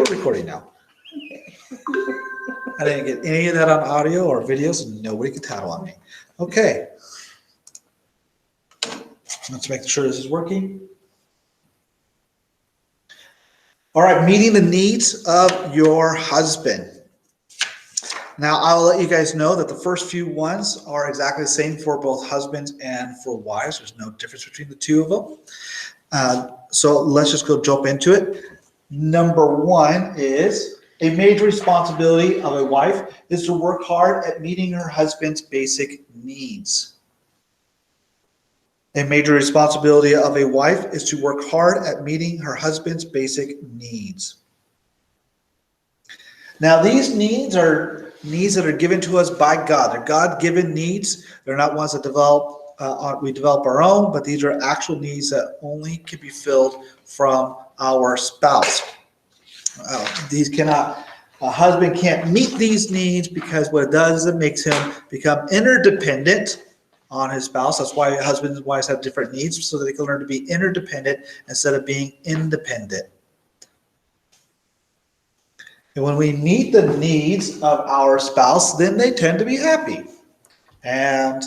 quit recording now. I didn't get any of that on audio or videos, and nobody can tattle on me. Okay. Let's make sure this is working. All right, meeting the needs of your husband. Now, I'll let you guys know that the first few ones are exactly the same for both husbands and for wives. There's no difference between the two of them. So let's just go jump into it. Number one is a major responsibility of a wife is to work hard at meeting her husband's basic needs. A major responsibility of a wife is to work hard at meeting her husband's basic needs. Now, these needs are needs that are given to us by God. They're God-given needs. They're not ones that we develop our own, but these are actual needs that only can be filled from our spouse. A husband can't meet these needs because what it does is it makes him become interdependent on his spouse. That's why husbands and wives have different needs, so that they can learn to be interdependent instead of being independent. And when we meet the needs of our spouse, then they tend to be happy. And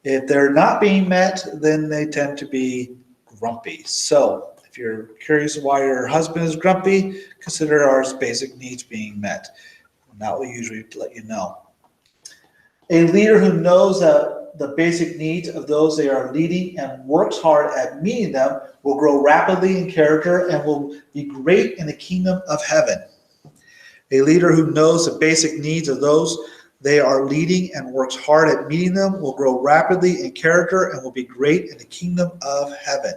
if they're not being met, then they tend to be grumpy. So if you're curious why your husband is grumpy, consider our basic needs being met. And that will usually let you know. A leader who knows the basic needs of those they are leading and works hard at meeting them will grow rapidly in character and will be great in the kingdom of heaven. A leader who knows the basic needs of those they are leading and works hard at meeting them will grow rapidly in character and will be great in the kingdom of heaven.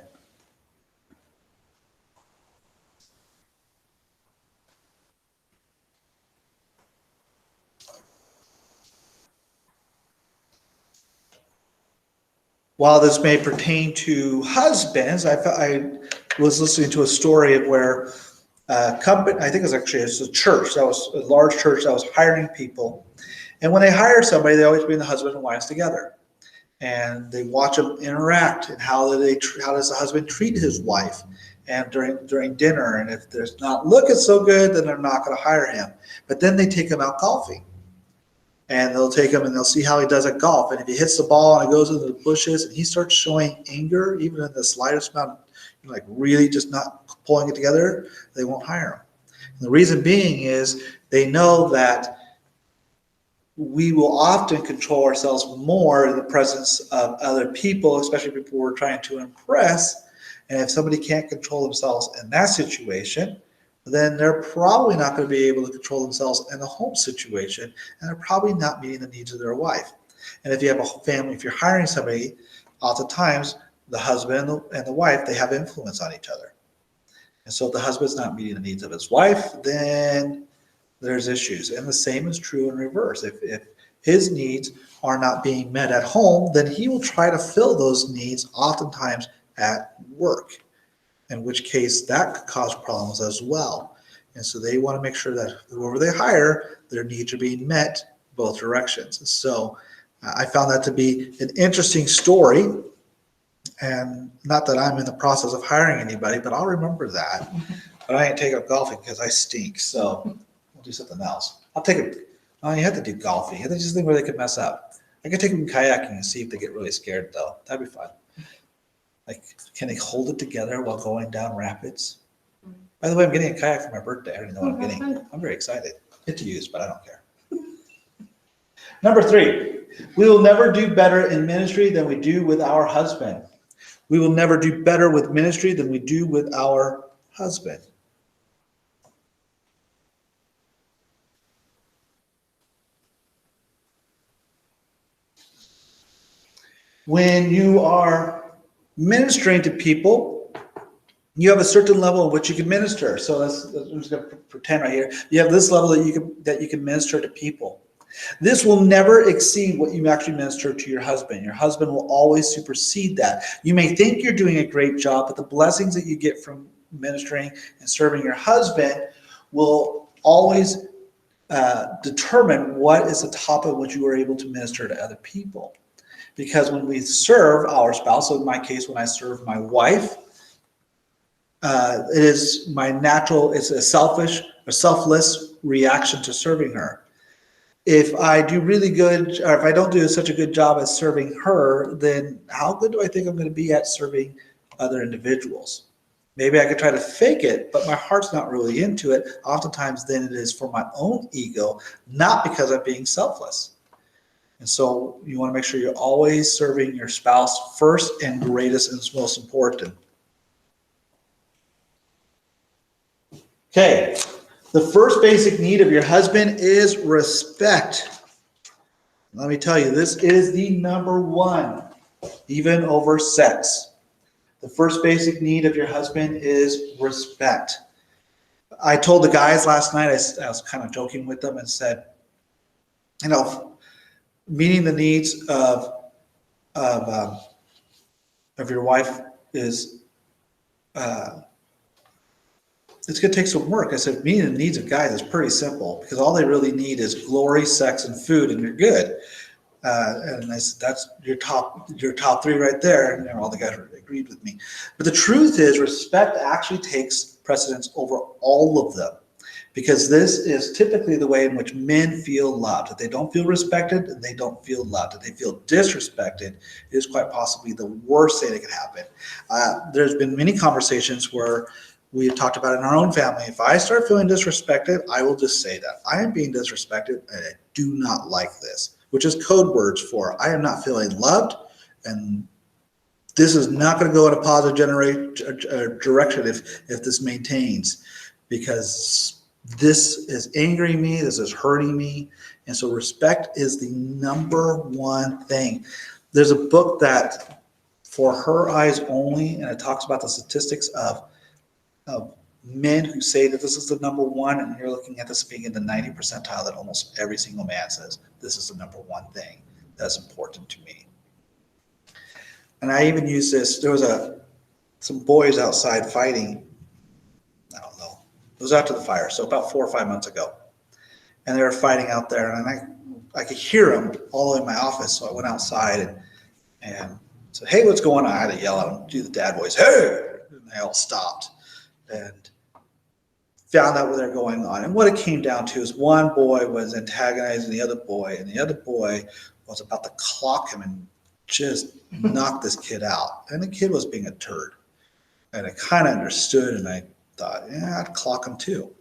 While this may pertain to husbands, I was listening to a story of where a company, I think it's a church, that was a large church that was hiring people. And when they hire somebody, they always bring the husband and wives together. And they watch them interact and how does the husband treat his wife and during dinner. And if they're not looking so good, then they're not going to hire him. But then they take him out golfing. And they'll take him and they'll see how he does at golf. And if he hits the ball and it goes into the bushes and he starts showing anger, even in the slightest amount, like really just not pulling it together, they won't hire him. And the reason being is they know that we will often control ourselves more in the presence of other people, especially people we're trying to impress. And if somebody can't control themselves in that situation, then they're probably not going to be able to control themselves in a home situation, and they're probably not meeting the needs of their wife. And if you have a family, if you're hiring somebody, oftentimes the husband and the wife, they have influence on each other. And so if the husband's not meeting the needs of his wife, then there's issues. And the same is true in reverse. If his needs are not being met at home, then he will try to fill those needs oftentimes at work, in which case that could cause problems as well. And so they want to make sure that whoever they hire, their needs are being met both directions. So I found that to be an interesting story. And not that I'm in the process of hiring anybody, but I'll remember that. But I ain't take up golfing because I stink. So we'll do something else. I'll take it. Oh, you have to do golfing. You have to just think where they could mess up. I could take them kayaking and see if they get really scared, though. That'd be fun. Like, can they hold it together while going down rapids? By the way, I'm getting a kayak for my birthday. I don't even know what I'm getting. I'm very excited. Get to use, but I don't care. Number 3, we will never do better in ministry than we do with our husband. We will never do better with ministry than we do with our husband. When you are ministering to people, you have a certain level in which you can minister. So I'm just going to pretend right here. You have this level that you can minister to people. This will never exceed what you actually minister to your husband. Your husband will always supersede that. You may think you're doing a great job, but the blessings that you get from ministering and serving your husband will always determine what is the top of what you are able to minister to other people. Because when we serve our spouse, so in my case, when I serve my wife, it is my natural, it's a selfish a selfless reaction to serving her. If I do really good, or if I don't do such a good job at serving her, then how good do I think I'm going to be at serving other individuals? Maybe I could try to fake it, but my heart's not really into it. Oftentimes, then it is for my own ego, not because I'm being selfless. And so you want to make sure you're always serving your spouse first and greatest and most important. Okay, the first basic need of your husband is respect. Let me tell you, this is the number one, even over sex. The first basic need of your husband is respect. I told the guys last night, I was kind of joking with them and said, meeting the needs of, um, of your wife is, it's going to take some work. I said, meeting the needs of guys is pretty simple because all they really need is glory, sex, and food, and you're good. And I said, that's your top three right there. And all the guys agreed with me. But the truth is, respect actually takes precedence over all of them, because this is typically the way in which men feel loved. If they don't feel respected, and they don't feel loved. If they feel disrespected, it is quite possibly the worst thing that could happen. There's been many conversations where we have talked about in our own family. If I start feeling disrespected, I will just say that I am being disrespected and I do not like this, which is code words for I am not feeling loved, and this is not going to go in a positive direction if this maintains, because this is angering me, this is hurting me. And so respect is the number one thing. There's a book that For Her Eyes Only, and it talks about the statistics of men who say that this is the number one, and you're looking at this being in the 90 percentile, that almost every single man says this is the number one thing that's important to me. And I even use this. There was some boys outside fighting. I don't know. It was after the fire, so about 4 or 5 months ago, and they were fighting out there, and I could hear them all the way in my office. So I went outside and said, "Hey, what's going on?" I had to yell at them, do the dad voice, "Hey!" And they all stopped and found out what they're going on. And what it came down to is one boy was antagonizing the other boy, and the other boy was about to clock him and just knock this kid out. And the kid was being a turd. And I kind of understood, and I thought, yeah, I'd clock him too.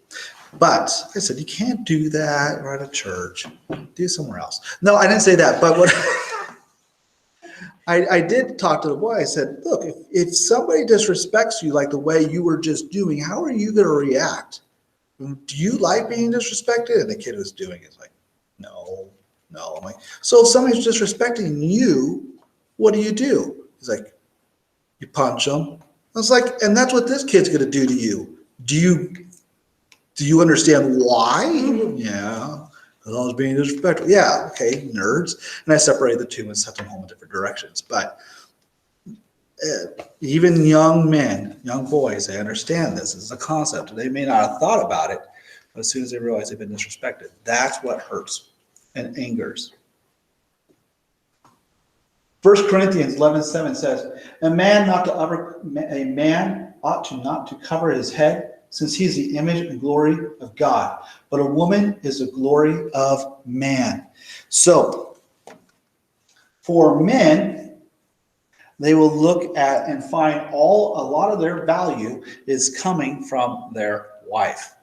But I said, you can't do that right at church. Do it somewhere else. No, I didn't say that. But what I did talk to the boy. I said, look, if somebody disrespects you like the way you were just doing, how are you going to react? Do you like being disrespected? And the kid was doing it like, no. I'm like, so if somebody's disrespecting you, what do? He's like, you punch them. I was like, and that's what this kid's going to do to you. Do you understand why? Yeah. Because I was being disrespectful. Yeah, okay, nerds. And I separated the two and sent them home in different directions. But even young men, young boys, they understand this. This is a concept. They may not have thought about it, but as soon as they realize they've been disrespected, that's what hurts and angers. 1 Corinthians 11:7 says, a man ought not to cover his head, since he is the image and glory of God. But a woman is the glory of man. So, for men, they will look at and find a lot of their value is coming from their wife.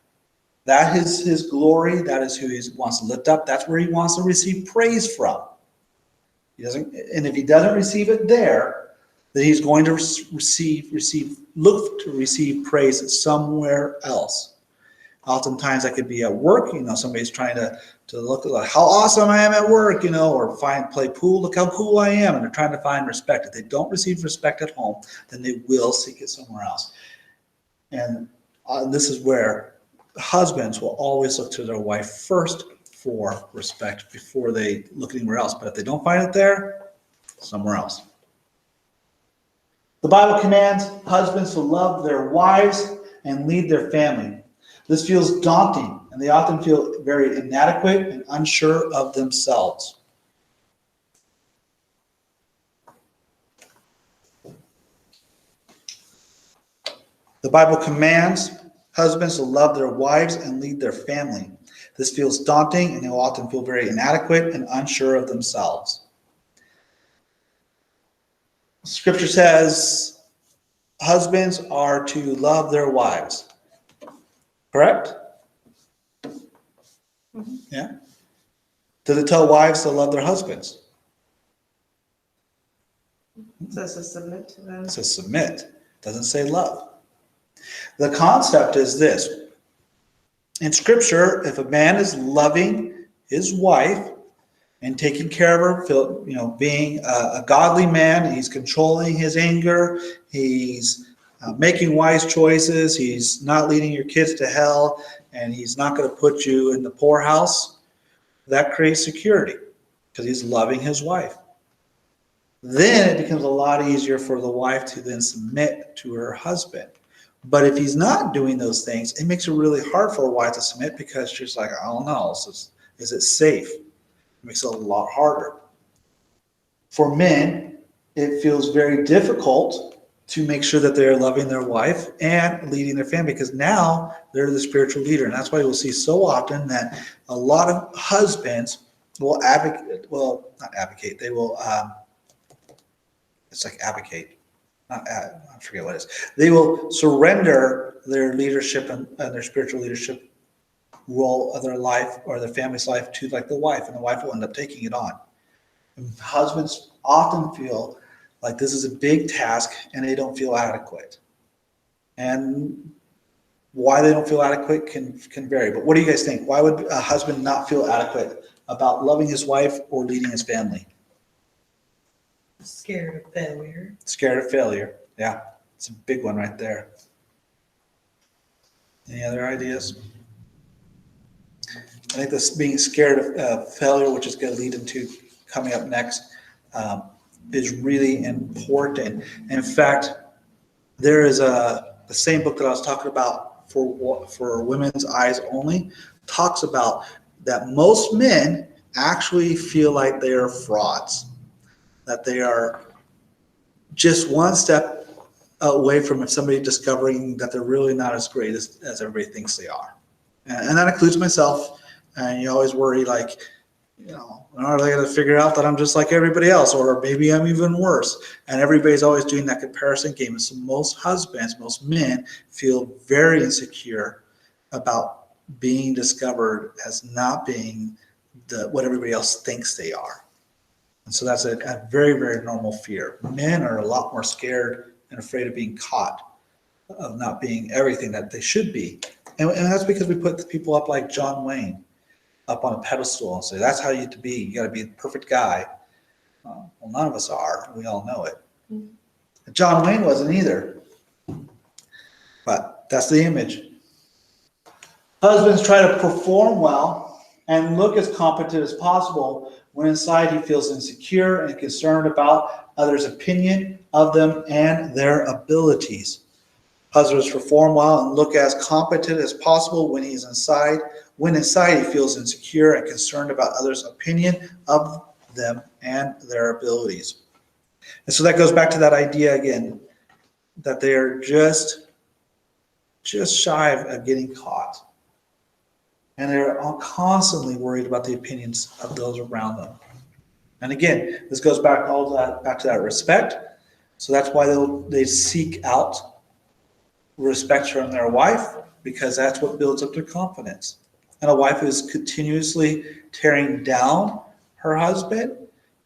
That is his glory. That is who he wants to lift up. That's where he wants to receive praise from. And if he doesn't receive it there, then he's going to look to receive praise somewhere else. Oftentimes that could be at work. Somebody's trying to look at how awesome I am at work, or play pool. Look how cool I am. And they're trying to find respect. If they don't receive respect at home, then they will seek it somewhere else. And this is where husbands will always look to their wife first for respect before they look anywhere else. But if they don't find it there, somewhere else. The Bible commands husbands to love their wives and lead their family. This feels daunting, and they often feel very inadequate and unsure of themselves. The Bible commands husbands to love their wives and lead their family. This feels daunting, and they will often feel very inadequate and unsure of themselves. Scripture says husbands are to love their wives. Correct? Mm-hmm. Yeah. Does it tell wives to love their husbands? It says to submit to them. It says submit. It doesn't say love. The concept is this. In Scripture, if a man is loving his wife and taking care of her, being a godly man, he's controlling his anger, he's making wise choices, he's not leading your kids to hell, and he's not going to put you in the poorhouse, that creates security because he's loving his wife. Then it becomes a lot easier for the wife to then submit to her husband. But if he's not doing those things, it makes it really hard for a wife to submit because she's like, I don't know, is it safe? It makes it a lot harder. For men, it feels very difficult to make sure that they're loving their wife and leading their family because now they're the spiritual leader. And that's why you'll see so often that a lot of husbands will not advocate, they will, it's like advocate. I forget what it is. They will surrender their leadership and their spiritual leadership role of their life or their family's life to like the wife, and the wife will end up taking it on. And husbands often feel like this is a big task and they don't feel adequate. And why they don't feel adequate can vary. But what do you guys think? Why would a husband not feel adequate about loving his wife or leading his family? Scared of failure. Scared of failure. Yeah, it's a big one right there. Any other ideas? I think this being scared of failure, which is going to lead into coming up next, is really important. In fact, there is the same book that I was talking about for Women's Eyes Only, talks about that most men actually feel like they are frauds, that they are just one step away from somebody discovering that they're really not as great as everybody thinks they are. And that includes myself. And you always worry, like, are they going to figure out that I'm just like everybody else, or maybe I'm even worse? And everybody's always doing that comparison game. And so most husbands, most men feel very insecure about being discovered as not being what everybody else thinks they are. And so that's a very, very normal fear. Men are a lot more scared and afraid of being caught, of not being everything that they should be. And that's because we put people up like John Wayne up on a pedestal and say, that's how you have to be. You got to be the perfect guy. Well, none of us are. We all know it. Mm-hmm. John Wayne wasn't either. But that's the image. Husbands try to perform well and look as competent as possible when inside he feels insecure and concerned about others' opinion of them and their abilities. Husbands perform well and look as competent as possible when he's inside. When inside he feels insecure and concerned about others' opinion of them and their abilities. And so that goes back to that idea again, that they are just shy of getting caught. And they're all constantly worried about the opinions of those around them. And again, this goes back to that respect. So that's why they seek out respect from their wife, because that's what builds up their confidence. And a wife who is continuously tearing down her husband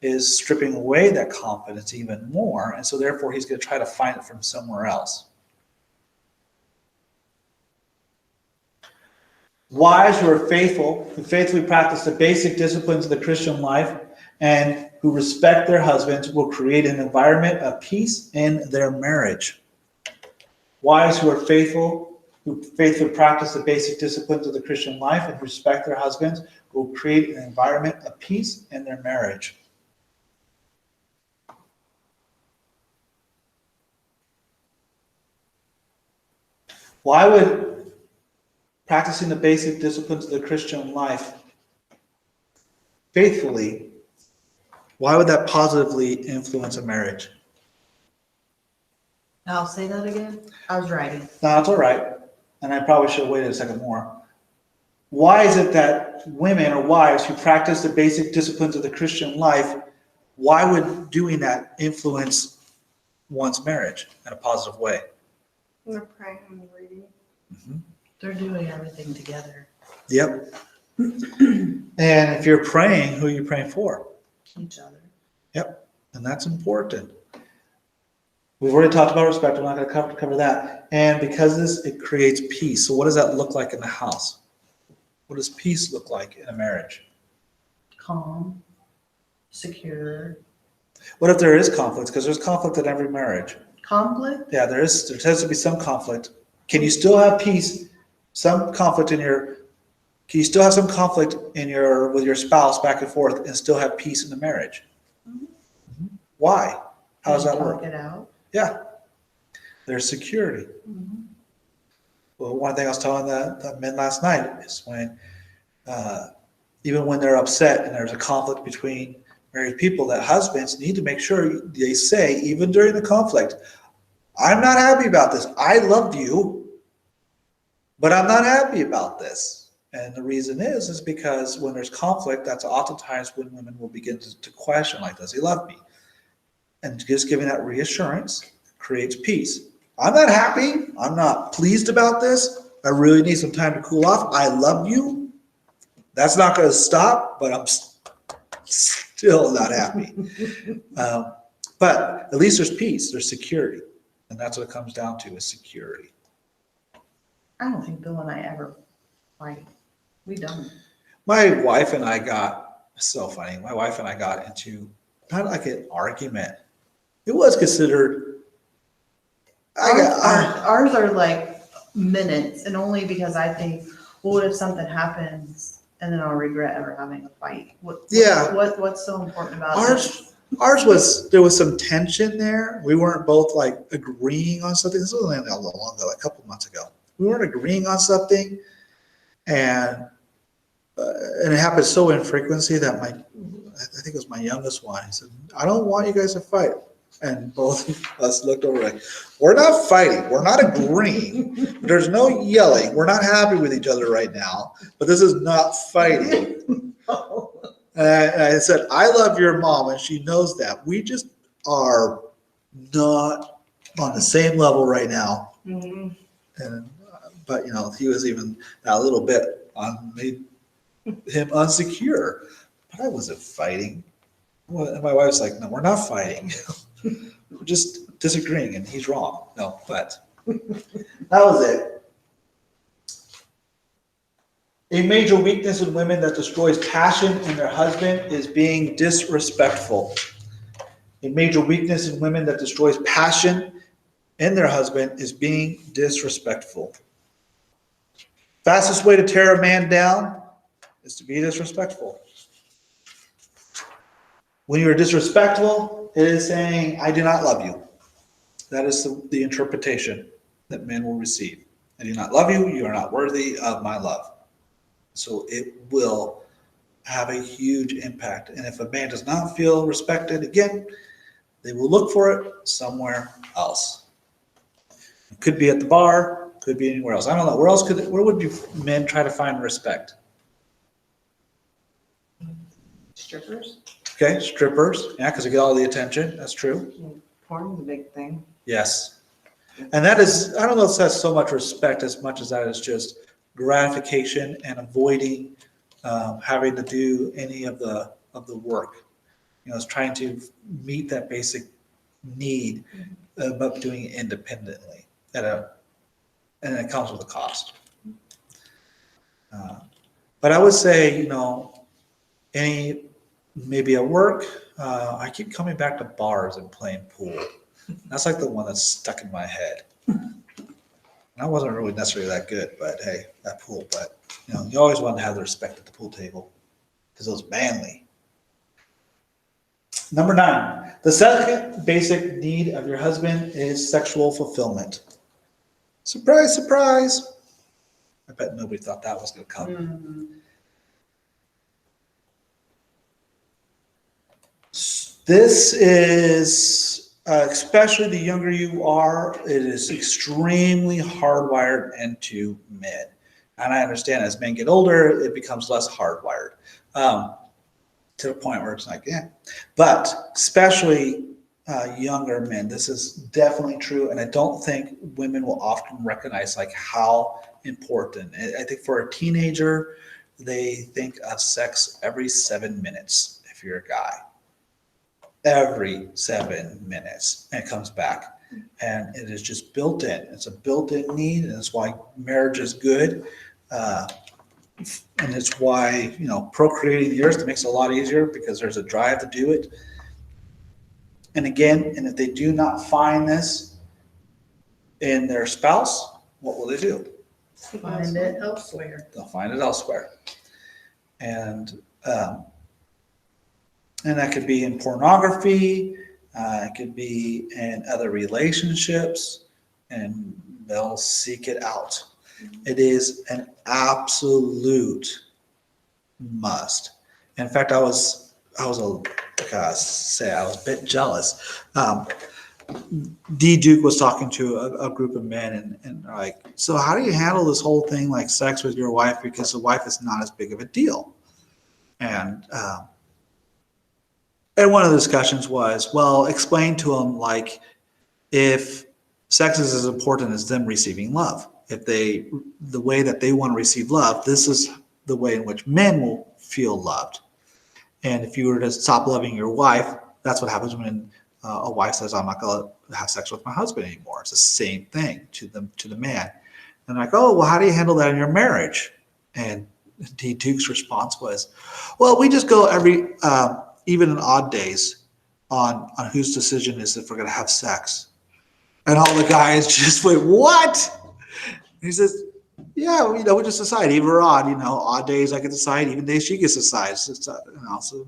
is stripping away that confidence even more. And so therefore he's going to try to find it from somewhere else. Wives who are faithful, who faithfully practice the basic disciplines of the Christian life, and who respect their husbands will create an environment of peace in their marriage. Wives who are faithful, who faithfully practice the basic disciplines of the Christian life and respect their husbands will create an environment of peace in their marriage. Why would practicing the basic disciplines of the Christian life faithfully, why would that positively influence a marriage? I'll say that again. I was writing. No, that's all right. and I probably should have waited a second more. Why is it that women or wives who practice the basic disciplines of the Christian life, why would doing that influence one's marriage in a positive way? They're praying and reading. Mm-hmm. They're doing everything together. Yep. And if you're praying, who are you praying for? Each other. Yep. And that's important. We've already talked about respect. I'm not going to cover that. And because of this, it creates peace. So what does that look like in the house? What does peace look like in a marriage? Calm, secure. What if there is conflict? Because there's conflict in every marriage. Conflict? Yeah, there tends to be some conflict. Can you still have peace? Can you still have some conflict with your spouse back and forth and still have peace in the marriage? Mhm. Why? How does Can that you work? talk it out? Yeah. There's security. Mhm. Well, one thing I was telling the men last night is even when they're upset and there's a conflict between married people, that husbands need to make sure they say, even during the conflict, I'm not happy about this. I love you, but I'm not happy about this. And the reason is because when there's conflict, that's oftentimes when women will begin to question, like, does he love me? And just giving that reassurance creates peace. I'm not happy. I'm not pleased about this. I really need some time to cool off. I love you. That's not going to stop, but I'm still not happy. But at least there's peace. There's security. And that's what it comes down to, is security. I don't think Bill and I ever fight. We don't. My wife and I got, so funny, my wife and I got into not like an argument. It was considered, Ours are like minutes, and only because I think, well, what if something happens and then I'll regret ever having a fight? What's so important about this? Ours was, there was some tension there. We weren't both like agreeing on something. This was only a long ago, like a couple months ago. We weren't agreeing on something, and it happened so infrequently that I think it was my youngest one. He said, I don't want you guys to fight. And both of us looked over like, we're not fighting. We're not agreeing. There's no yelling. We're not happy with each other right now, but this is not fighting. And I said, I love your mom, and she knows that. We just are not on the same level right now. Mhm. But he was even a little bit made him unsecure. But I wasn't fighting. Well, and my wife's like, no, we're not fighting. We're just disagreeing, and he's wrong. No, but that was it. A major weakness in women that destroys passion in their husband is being disrespectful. A major weakness in women that destroys passion in their husband is being disrespectful. Fastest way to tear a man down is to be disrespectful. When you're disrespectful, it is saying, I do not love you. That is the interpretation that men will receive. I do not love you. You are not worthy of my love. So it will have a huge impact. And if a man does not feel respected, again, they will look for it somewhere else. It could be at the bar, could be anywhere else. I don't know. Where would men try to find respect? Strippers. Okay, strippers. Yeah, because they get all the attention. That's true. Porn's a big thing. Yes. And that is, I don't know if that's so much respect as much as that is just gratification and avoiding having to do any of the work. It's trying to meet that basic need of doing it independently. And it comes with a cost. But I would say, maybe at work, I keep coming back to bars and playing pool. That's like the one that's stuck in my head. I wasn't really necessarily that good, but hey, that pool. But you always want to have the respect at the pool table because it was manly. Number 9, the second basic need of your husband is sexual fulfillment. Surprise, surprise. I bet nobody thought that was going to come. Mhm. This is especially the younger you are, it is extremely hardwired into men. And I understand as men get older, it becomes less hardwired, to the point where it's like, yeah. But especially younger men, this is definitely true. And I don't think women will often recognize like how important. I think for a teenager, they think of sex every 7 minutes if you're a guy. Every 7 minutes, and it comes back. And it is just built in. It's a built-in need, and it's why marriage is good. And it's why, procreating the earth makes it a lot easier because there's a drive to do it. And again, and if they do not find this in their spouse, what will they do? Find it elsewhere. They'll find it elsewhere. And that could be in pornography, it could be in other relationships, and they'll seek it out. It is an absolute must. In fact, I was a bit jealous. D. Duke was talking to a group of men, and they're like, so how do you handle this whole thing like sex with your wife, because the wife is not as big of a deal? And one of the discussions was, well, explain to them like if sex is as important as them receiving love. If the way that they want to receive love, this is the way in which men will feel loved. And if you were to stop loving your wife, that's what happens when a wife says, I'm not going to have sex with my husband anymore. It's the same thing to the man. And like, oh, well, how do you handle that in your marriage? And D. Duke's response was, well, we just go every even on odd days on whose decision is if we're going to have sex. And all the guys just went, what? And he says, yeah, we just decide, even or odd, odd days I get to decide, even days she gets to decide. So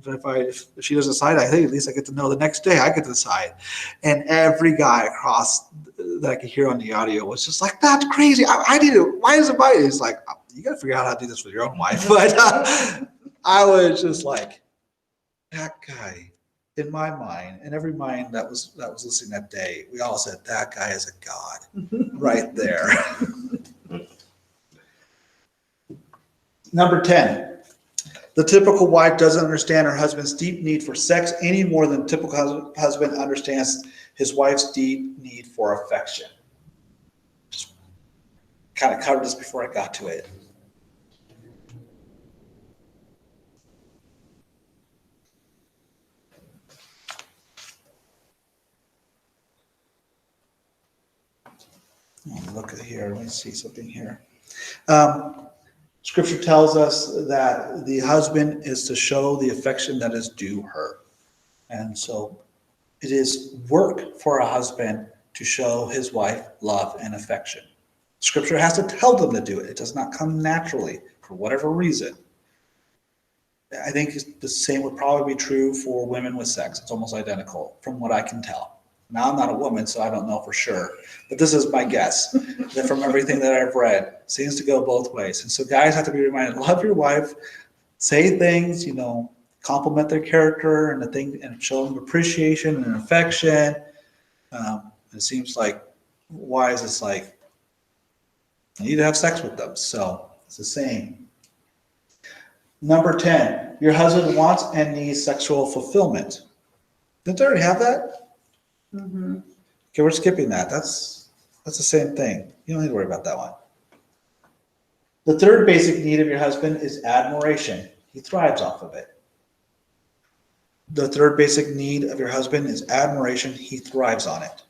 if she doesn't decide, I think at least I get to know the next day I get to decide. And every guy across that I could hear on the audio was just like, that's crazy. I did it. Why is it my? It's like, you got to figure out how to do this with your own wife. But I was just like, that guy, in my mind, and every mind that was listening that day, we all said, that guy is a god right there. Number 10, the typical wife doesn't understand her husband's deep need for sex any more than the typical husband understands his wife's deep need for affection. Just kind of covered this before I got to it. Look at here. Let me see something here. Scripture tells us that the husband is to show the affection that is due her. And so it is work for a husband to show his wife love and affection. Scripture has to tell them to do it. It does not come naturally for whatever reason. I think the same would probably be true for women with sex. It's almost identical from what I can tell. Now, I'm not a woman, so I don't know for sure. But this is my guess that from everything that I've read, seems to go both ways. And so guys have to be reminded, love your wife, say things, compliment their character and show them appreciation and affection. It seems like wives, it's like, I need to have sex with them. So it's the same. Number 10, your husband wants and needs sexual fulfillment. Didn't they already have that? Mm-hmm. Okay, we're skipping that. That's the same thing. You don't need to worry about that one. The third basic need of your husband is admiration. He thrives off of it. The third basic need of your husband is admiration. He thrives on it.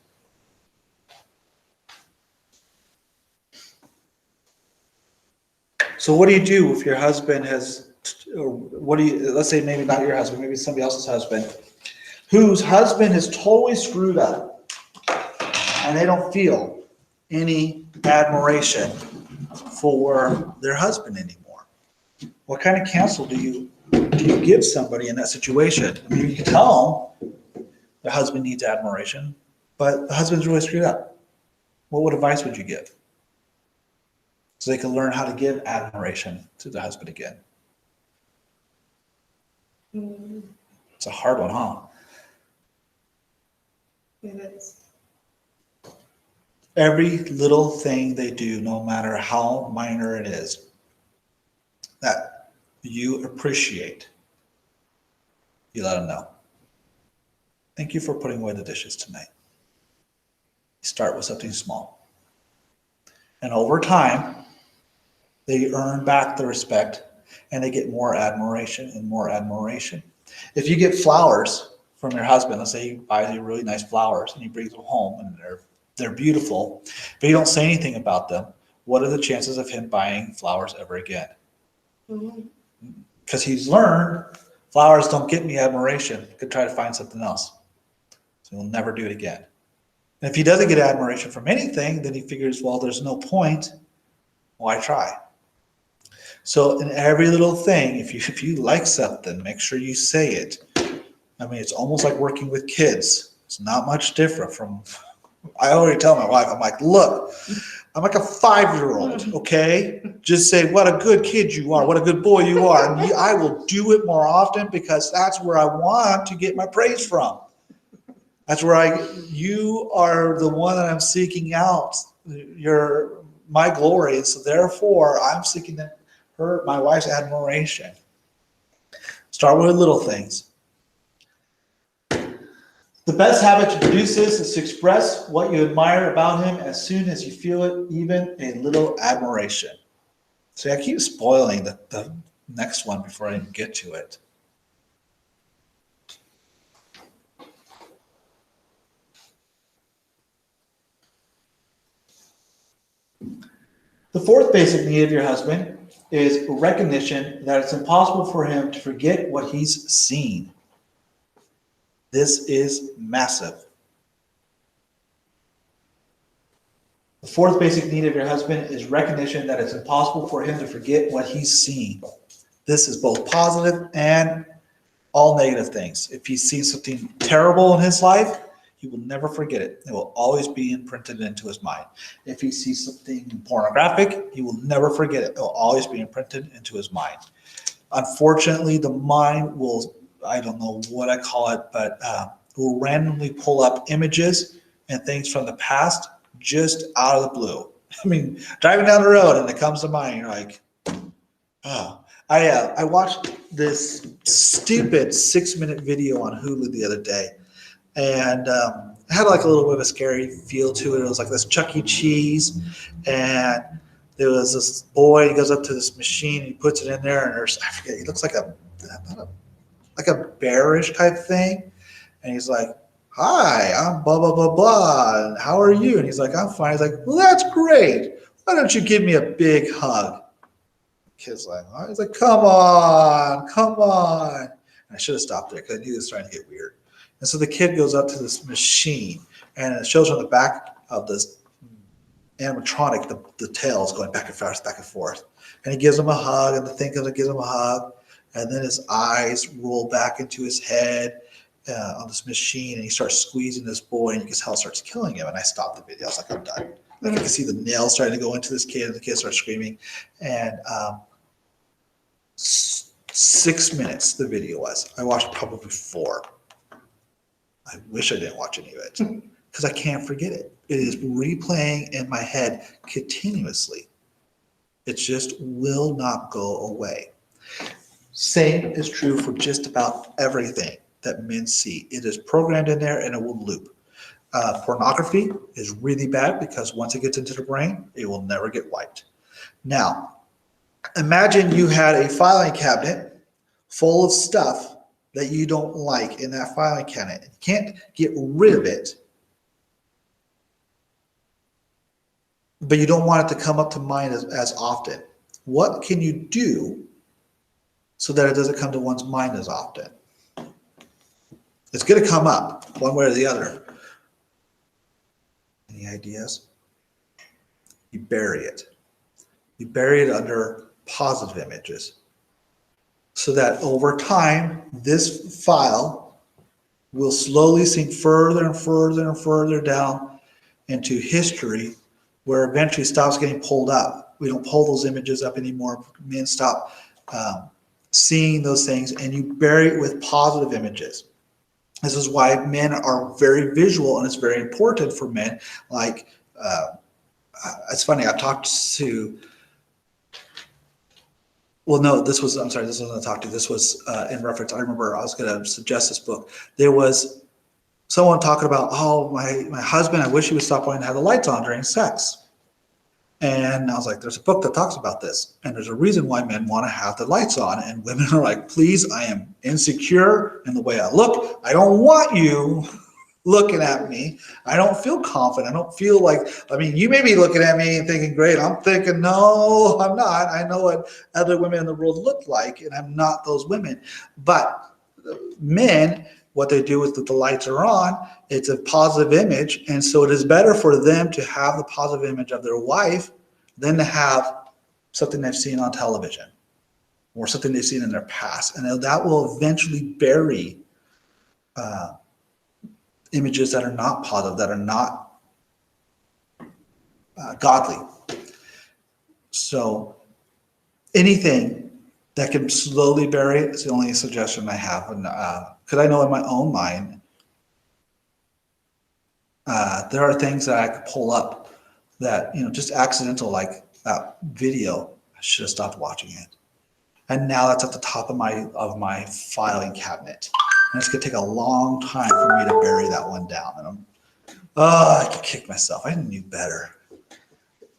So what do you do if your husband has, let's say maybe not your husband, maybe somebody else's husband, whose husband is totally screwed up and they don't feel any admiration for their husband anymore? What kind of counsel do you give somebody in that situation? I mean, you can tell them the husband needs admiration, but the husband's really screwed up. What advice would you give? So they can learn how to give admiration to the husband again. It's a hard one, huh? It is. Every little thing they do, no matter how minor it is, that you appreciate, you let them know. Thank you for putting away the dishes tonight. Start with something small. And over time, they earn back the respect and they get more admiration and more admiration. If you get flowers from your husband, let's say he buys you really nice flowers and he brings them home and they're beautiful, but you don't say anything about them, what are the chances of him buying flowers ever again? Because he's learned flowers don't get me admiration. He could try to find something else. So he'll never do it again. And if he doesn't get admiration from anything, then he figures, well, there's no point. Why try? So in every little thing, if you like something, make sure you say it. I mean, it's almost like working with kids. It's not much different from, I already tell my wife, I'm like, look, I'm like a 5-year-old, okay? Just say, what a good kid you are, what a good boy you are. And I will do it more often because that's where I want to get my praise from. That's where you are the one that I'm seeking out. You're my glory. So therefore, I'm seeking my wife's admiration. Start with little things. The best habit to produce this is to express what you admire about him as soon as you feel it, even a little admiration. See, I keep spoiling the next one before I even get to it. The fourth basic need of your husband is recognition that it's impossible for him to forget what he's seen. This is massive. The fourth basic need of your husband is recognition that it's impossible for him to forget what he's seen. This is both positive and all negative things. If he's seen something terrible in his life, he will never forget it. It will always be imprinted into his mind. If he sees something pornographic, he will never forget it. It will always be imprinted into his mind. Unfortunately, the mind will, I don't know what I call it, but will randomly pull up images and things from the past just out of the blue. I mean, driving down the road and it comes to mind, you're like, oh. I watched this stupid 6-minute video on Hulu the other day. And it had like a little bit of a scary feel to it. It was like this Chuck E. Cheese, and there was this boy. He goes up to this machine, and he puts it in there, and I forget. He looks like a bearish type thing, and he's like, "Hi, I'm blah blah blah blah. And how are you?" And he's like, "I'm fine." He's like, "Well, that's great. Why don't you give me a big hug?" The kid's like, oh. He's like, "Come on, come on." And I should have stopped there because I knew it was starting to get weird. And so the kid goes up to this machine, and it shows on the back of this animatronic, the tails going back and forth. And he gives him a hug, and the thing gives him a hug, and then his eyes roll back into his head on this machine, and he starts squeezing this boy, and you can tell it starts killing him. And I stopped the video. I was like, I'm done. Like you can see the nails starting to go into this kid, and the kid starts screaming. And 6 minutes the video was. I watched probably 4. I wish I didn't watch any of it because I can't forget it. It is replaying in my head continuously. It just will not go away. Same is true for just about everything that men see. It is programmed in there and it will loop. Pornography is really bad because once it gets into the brain, it will never get wiped. Now, imagine you had a filing cabinet full of stuff that you don't like in that filing cabinet. You can't get rid of it, but you don't want it to come up to mind as often. What can you do so that it doesn't come to one's mind as often? It's going to come up one way or the other. Any ideas? You bury it. You bury it under positive images, so that over time, this file will slowly sink further and further and further down into history, where eventually it stops getting pulled up. We don't pull those images up anymore. Men stop seeing those things, and you bury it with positive images. This is why men are very visual, and it's very important for men. Like, it's funny, I talked to, well, no, I'm sorry, this wasn't a talk to, this was in reference, I remember I was going to suggest this book. There was someone talking about, oh, my husband, I wish he would stop wanting to have the lights on during sex. And I was like, there's a book that talks about this. And there's a reason why men want to have the lights on. And women are like, please, I am insecure in the way I look. I don't want you looking at me. I don't feel confident. I don't feel like, I mean, you may be looking at me and thinking, great. I'm thinking, no, I'm not. I know what other women in the world look like, and I'm not those women. But men, what they do is that the lights are on, it's a positive image. And so it is better for them to have the positive image of their wife than to have something they've seen on television or something they've seen in their past. And that will eventually bury images that are not positive, that are not godly. So anything that can slowly bury it is the only suggestion I have. And because I know in my own mind, there are things that I could pull up that, just accidental, like that video. I should have stopped watching it. And now that's at the top of my filing cabinet. And it's gonna take a long time for me to bury that one down. And I can kick myself. I knew better.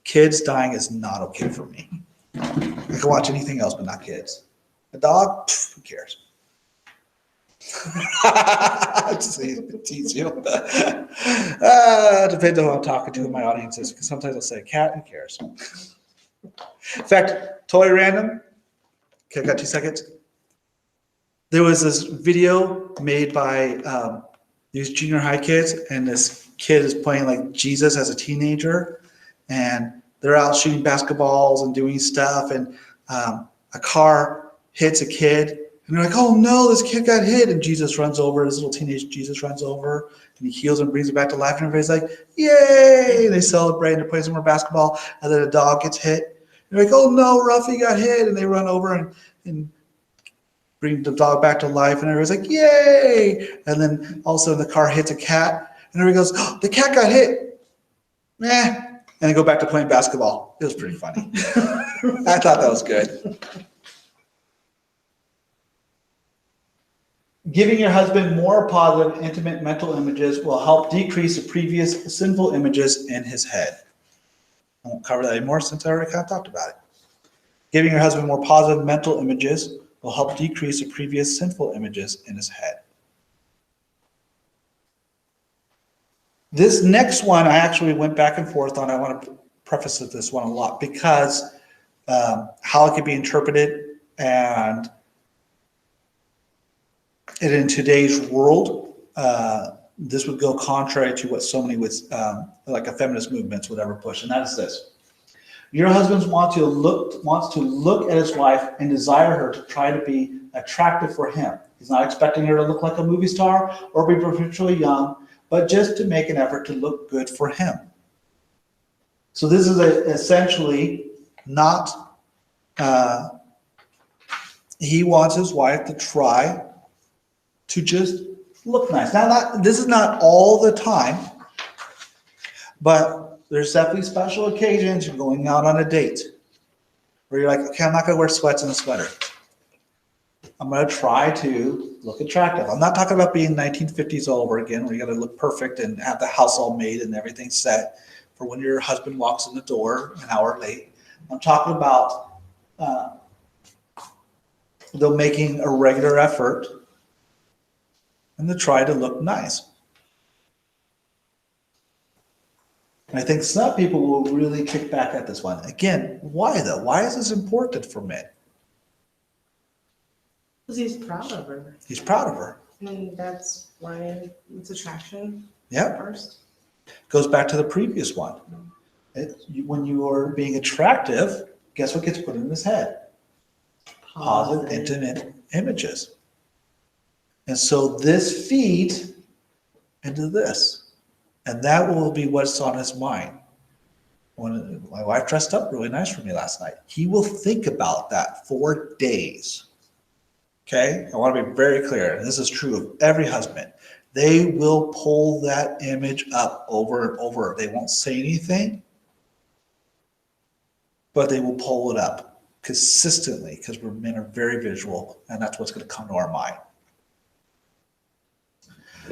Kids dying is not okay for me. I can watch anything else, but not kids. A dog, who cares? Just tease you. Depends on who I'm talking to in my audience is, because sometimes I'll say cat, who cares? In fact, totally random. Okay, I got 2 seconds. There was this video made by these junior high kids, and this kid is playing like Jesus as a teenager, and they're out shooting basketballs and doing stuff, and a car hits a kid, and they're like, oh no, this kid got hit, and Jesus runs over, this little teenage Jesus runs over, and he heals him, brings him back to life, and everybody's like, yay, they celebrate, and they play some more basketball, and then a dog gets hit, and they're like, oh no, Ruffy got hit, and they run over and bring the dog back to life, and everybody's like, yay, and then also the car hits a cat, and everybody goes, oh, the cat got hit, meh, and they go back to playing basketball. It was pretty funny. I thought that was good. Giving your husband more positive, intimate mental images will help decrease the previous sinful images in his head. I won't cover that anymore since I already kind of talked about it. Giving your husband more positive mental images will help decrease the previous sinful images in his head. This next one, I actually went back and forth on. I want to preface this one a lot because how it could be interpreted, and in today's world, this would go contrary to what so many would, like a feminist movements would ever push, and that is this. Your husband wants to look at his wife and desire her to try to be attractive for him. He's not expecting her to look like a movie star or be perpetually young, but just to make an effort to look good for him. So this is essentially not, he wants his wife to try to just look nice. Now, this is not all the time, but there's definitely special occasions. You're going out on a date where you're like, okay, I'm not going to wear sweats and a sweater. I'm going to try to look attractive. I'm not talking about being 1950s all over again, where you got to look perfect and have the house all made and everything set for when your husband walks in the door an hour late. I'm talking about them making a regular effort and to try to look nice. And I think some people will really kick back at this one. Again, why though? Why is this important for men? Because he's proud of her. He's proud of her. And that's why it's attraction Yep. first. Goes back to the previous one. When you are being attractive, guess what gets put in his head? Positive, intimate images. And so this feeds into this. And that will be what's on his mind. When my wife dressed up really nice for me last night, he will think about that for days. Okay? I want to be very clear. And this is true of every husband. they will pull that image up over and over. They won't say anything, but they will pull it up consistently because men are very visual, and that's what's going to come to our mind.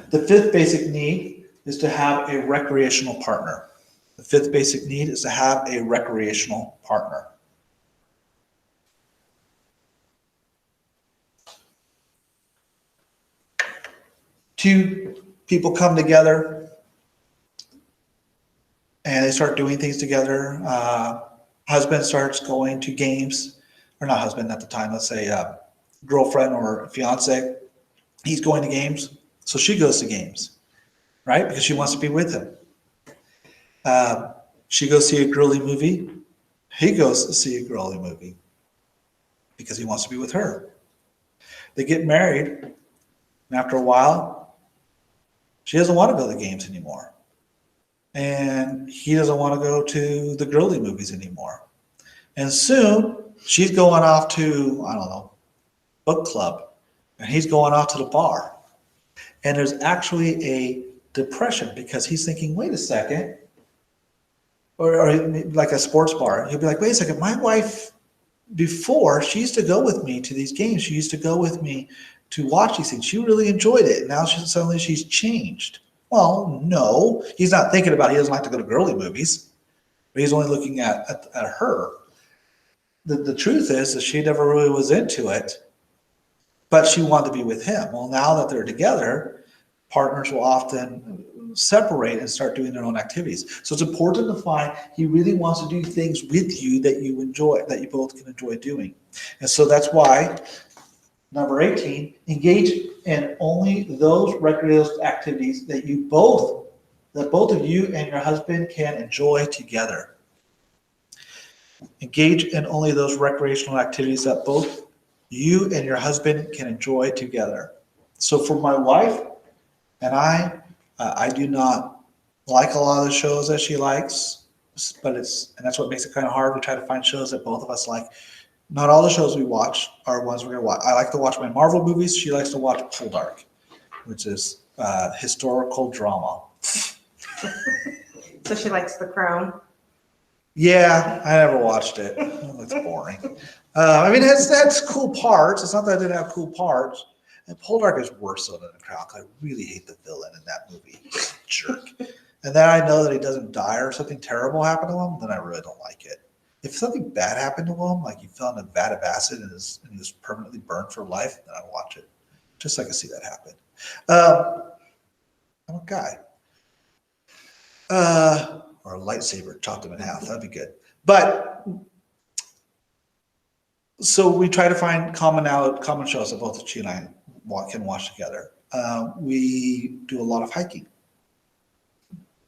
The fifth basic need is to have a recreational partner. The fifth basic need is to have a recreational partner. Two people come together and they start doing things together. Husband starts going to games, or not husband at the time, let's say girlfriend or fiance. He's going to games, so she goes to games, right? Because she wants to be with him. She goes see a girly movie. He goes to see a girly movie because he wants to be with her. They get married, and after a while, she doesn't want to go to the games anymore. And he doesn't want to go to the girly movies anymore. And soon, she's going off to, I don't know, book club, and he's going off to the bar. And there's actually a depression because he's thinking, wait a second, or like a sports bar. He'll be like, wait a second, my wife before, she used to go with me to these games. She used to go with me to watch these things. She really enjoyed it. Now suddenly she's changed. Well, no, he's not thinking about, he doesn't like to go to girly movies, but he's only looking at her. The truth is that she never really was into it, but she wanted to be with him. Well, now that they're together, partners will often separate and start doing their own activities. So it's important to find he really wants to do things with you that you enjoy, that you both can enjoy doing. And so that's why number 18, engage in only those recreational activities that both of you and your husband can enjoy together. Engage in only those recreational activities that both you and your husband can enjoy together. So for my wife and I do not like a lot of the shows that she likes, but and that's what makes it kind of hard. We try to find shows that both of us like. Not all the shows we watch are ones we're going to watch. I like to watch my Marvel movies. She likes to watch Poldark, which is historical drama. So she likes The Crown. Yeah, I never watched it. Oh, that's boring. I mean, that's cool parts. It's not that I didn't have cool parts. And Poldark is worse so than The Crown. I really hate the villain in that movie. Jerk. And then I know that he doesn't die or something terrible happened to him, then I really don't like it. If something bad happened to him, like he fell in a vat of acid and he was permanently burned for life, then I'd watch it. Just so I can see that happen. I'm a guy. Or a lightsaber, chopped him in half. That'd be good. But so we try to find common shows that both she and I can watch together. We do a lot of hiking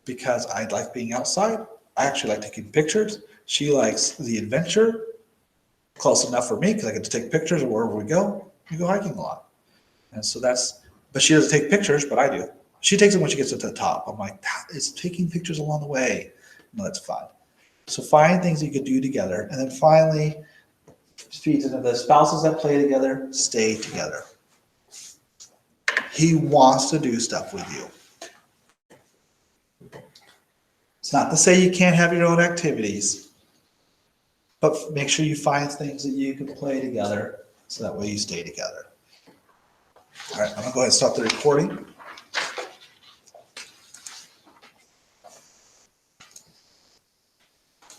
because I like being outside. I actually like taking pictures. She likes the adventure. Close enough for me because I get to take pictures of wherever we go. We go hiking a lot. And so but she doesn't take pictures, but I do. She takes them when she gets to the top. I'm like, it's taking pictures along the way. No, that's fun. So find things you could do together. And then finally, feeds into the spouses that play together, stay together. He wants to do stuff with you. It's not to say you can't have your own activities, but make sure you find things that you can play together so that way you stay together. All right, I'm going to go ahead and stop the recording.